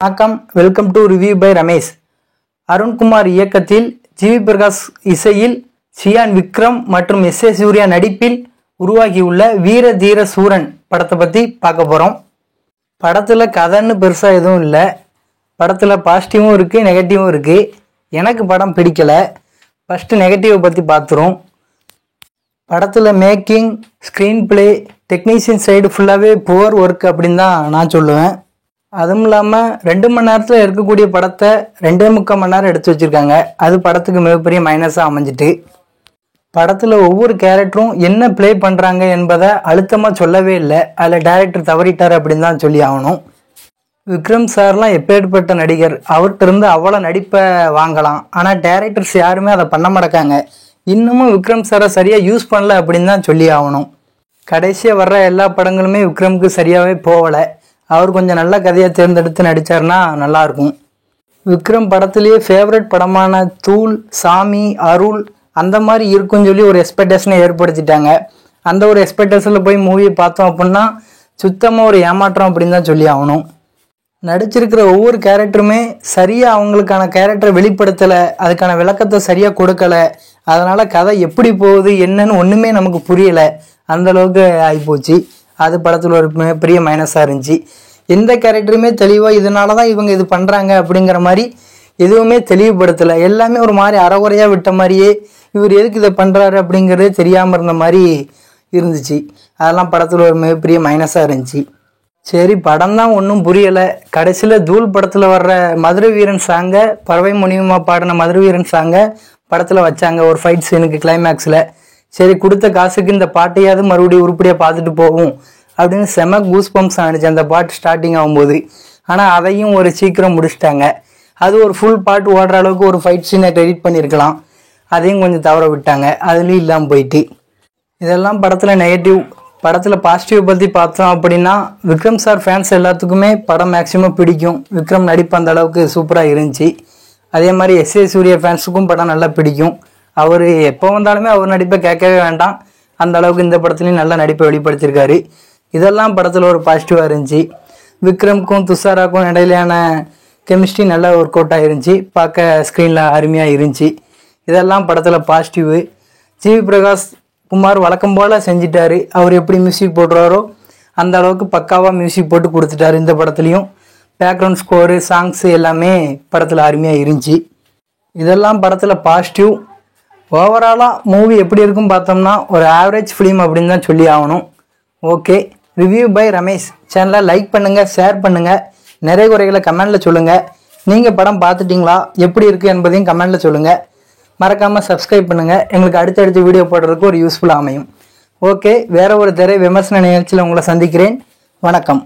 வணக்கம், welcome to review by Ramesh. Arunkumar இயக்கத்தில் GV Prakash இசையில் சியான் விக்ரம் மற்றும் எஸ்.ஏ. சூர்யா நடிப்பில் உருவாகியுள்ள வீர தீர சூரன் படத்தை பற்றி பார்க்க போகிறோம். படத்தில் கதைன்னு பெருசாக எதுவும் இல்லை. படத்தில் பாசிட்டிவும் இருக்குது, நெகட்டிவும் இருக்குது. எனக்கு படம் பிடிக்கலை. ஃபஸ்ட்டு நெகட்டிவை பற்றி பார்த்துரும். படத்தில் making, screen play, technician side ஃபுல்லாகவே புவர் ஒர்க் அப்படின்னு தான் நான் சொல்லுவேன். அதுவும் இல்லாமல் 2 மணி நேரத்தில் இருக்கக்கூடிய படத்தை 2.25 மணி நேரம் எடுத்து வச்சுருக்காங்க. அது படத்துக்கு மிகப்பெரிய மைனஸாக அமைஞ்சிட்டு. படத்தில் ஒவ்வொரு கேரக்டரும் என்ன ப்ளே பண்ணுறாங்க என்பதை அழுத்தமாக சொல்லவே இல்லை. அதில் டைரக்டர் தவறிட்டார் அப்படின்னு தான் சொல்லி ஆகணும். விக்ரம் சார்லாம் எப்பேற்பட்ட நடிகர், அவர்கிட்ட இருந்து அவ்வளோ நடிப்பை வாங்கலாம். ஆனால் டைரக்டர்ஸ் யாருமே அதை பண்ண மாட்டாங்க. இன்னமும் விக்ரம் சாரை சரியாக யூஸ் பண்ணல அப்படின்னு தான் சொல்லி ஆகணும். கடைசியாக வர்ற எல்லா படங்களுமே விக்ரமுக்கு சரியாகவே போகலை. அவர் கொஞ்சம் நல்ல கதையை தேர்ந்தெடுத்து நடித்தார்னா நல்லாயிருக்கும். விக்ரம் படத்துலேயே ஃபேவரட் படமான தூள், சாமி, அருள் அந்த மாதிரி இருக்குன்னு சொல்லி ஒரு எக்ஸ்பெக்டேஷனை ஏற்படுத்திட்டாங்க. அந்த ஒரு எக்ஸ்பெக்டேஷனில் போய் மூவியை பார்த்தோம் அப்படின்னா சுத்தமாக ஒரு ஏமாற்றம் அப்படின்னு தான் சொல்லி ஆகணும். நடிச்சிருக்கிற ஒவ்வொரு கேரக்டருமே சரியாக அவங்களுக்கான கேரக்டரை வெளிப்படுத்தலை, அதுக்கான விளக்கத்தை சரியாக கொடுக்கலை. அதனால் கதை எப்படி போகுது என்னன்னு ஒன்றுமே நமக்கு புரியலை. அந்தளவுக்கு ஆகிப்போச்சு. அது படத்தில் ஒரு பெரிய மைனஸாக இருந்துச்சு. எந்த கேரக்டருமே தெளிவாக இதனால தான் இவங்க இது பண்ணுறாங்க அப்படிங்கிற மாதிரி எதுவுமே தெளிவுபடுத்தலை. எல்லாமே ஒரு மாதிரி அறகுறையாக விட்ட மாதிரியே இவர் எதுக்கு இதை பண்ணுறாரு அப்படிங்கிறதே தெரியாமல் இருந்த மாதிரி இருந்துச்சு. அதெல்லாம் படத்தில் ஒரு மிகப்பெரிய மைனஸாக இருந்துச்சு. சரி, படம் தான் ஒன்றும் புரியலை. கடைசியில் தூள் படத்தில் வர்ற மதுரை வீரன் சாங்கை, பறவை முனியமா பாடின மதுரை வீரன் சாங்கை படத்தில் வச்சாங்க ஒரு ஃபைட் சீனுக்கு கிளைமேக்ஸில். சரி, கொடுத்த காசுக்கு இந்த பாட்டையாவது மறுபடியும் உருப்படியாக பார்த்துட்டு போகும் அப்படின்னு செம கூஸ் பம்ப்ஸ் ஆனிச்சு அந்த பாட்டு ஸ்டார்டிங் ஆகும்போது. ஆனால் அதையும் ஒரு சீக்கிரம் முடிச்சிட்டாங்க. அது ஒரு ஃபுல் பாட்டு ஓடுற அளவுக்கு ஒரு ஃபைட் சீனை எடிட் பண்ணியிருக்கலாம். அதையும் கொஞ்சம் தவற விட்டாங்க. அதுலேயும் இல்லாமல் போயிட்டு. இதெல்லாம் படத்தில் நெகட்டிவ். படத்தில் பாசிட்டிவ் பற்றி பார்த்தோம் அப்படின்னா விக்ரம் சார் ஃபேன்ஸ் எல்லாத்துக்குமே படம் மேக்ஸிமம் பிடிக்கும். விக்ரம் நடிப்பு அந்த அளவுக்கு சூப்பராக இருந்துச்சு. அதே மாதிரி எஸ்.ஏ. சூர்யா ஃபேன்ஸுக்கும் படம் நல்லா பிடிக்கும். அவர் எப்போ வந்தாலுமே அவர் நடிப்பை கேட்கவே வேண்டாம். அந்த அளவுக்கு இந்த படத்துலையும் நல்ல நடிப்பை வெளிப்படுத்தியிருக்காரு. இதெல்லாம் படத்தில் ஒரு பாசிட்டிவாக இருந்துச்சு. விக்ரம்க்கும் துஷாராக்கும் இடையிலான கெமிஸ்ட்ரி நல்லா ஒர்க் அவுட் ஆகிருந்துச்சி. பார்க்க ஸ்க்ரீனில் அருமையாக இருந்துச்சு. இதெல்லாம் படத்தில் பாசிட்டிவு. ஜிவி பிரகாஷ் குமார் வழக்கம் போல் செஞ்சிட்டாரு. அவர் எப்படி மியூசிக் போடுறாரோ அந்த அளவுக்கு பக்காவாக மியூசிக் போட்டு கொடுத்துட்டாரு. இந்த படத்துலையும் பேக்ரவுண்ட் ஸ்கோரு, சாங்ஸு எல்லாமே படத்தில் அருமையாக இருந்துச்சு. இதெல்லாம் படத்தில் பாசிட்டிவ். ஓவராலாக மூவி எப்படி இருக்குன்னு பார்த்தோம்னா ஒரு ஆவரேஜ் ஃபிலிம் அப்படின்னு தான் சொல்லி ஆகணும். ஓகே, ரிவ்யூ பை ரமேஷ் சேனலை லைக் பண்ணுங்கள், ஷேர் பண்ணுங்கள், நிறைய குறைகளை கமெண்டில் சொல்லுங்கள். நீங்கள் படம் பார்த்துட்டிங்களா, எப்படி இருக்குது என்பதையும் கமெண்டில் சொல்லுங்கள். மறக்காமல் சப்ஸ்கிரைப் பண்ணுங்கள். எங்களுக்கு அடுத்தடுத்த வீடியோ போடுறதுக்கு ஒரு யூஸ்ஃபுல்லாக அமையும். ஓகே, வேறு ஒரு திரை விமர்சன நிகழ்ச்சியில் உங்களை சந்திக்கிறேன். வணக்கம்.